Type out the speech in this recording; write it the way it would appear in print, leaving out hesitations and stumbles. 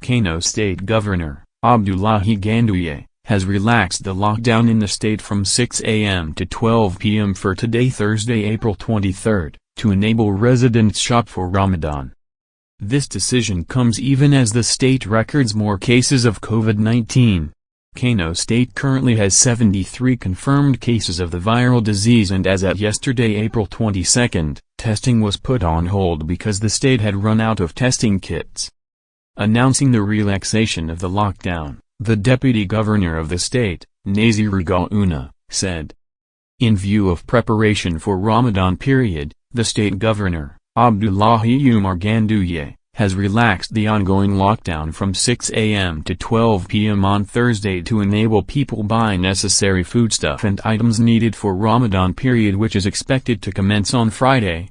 Kano State Governor, Abdullahi Ganduje, has relaxed the lockdown in the state from 6 a.m. to 12 p.m. for today, Thursday, April 23, to enable residents shop for Ramadan. This decision comes even as the state records more cases of COVID-19. Kano State currently has 73 confirmed cases of the viral disease, and as at yesterday, April 22, testing was put on hold because the state had run out of testing kits. Announcing the relaxation of the lockdown, the deputy governor of the state, Nasiru Gawuna, said. In view of preparation for Ramadan period, the state governor, Abdullahi Umar Ganduje, has relaxed the ongoing lockdown from 6 a.m. to 12 p.m. on Thursday to enable people buy necessary foodstuff and items needed for Ramadan period, which is expected to commence on Friday,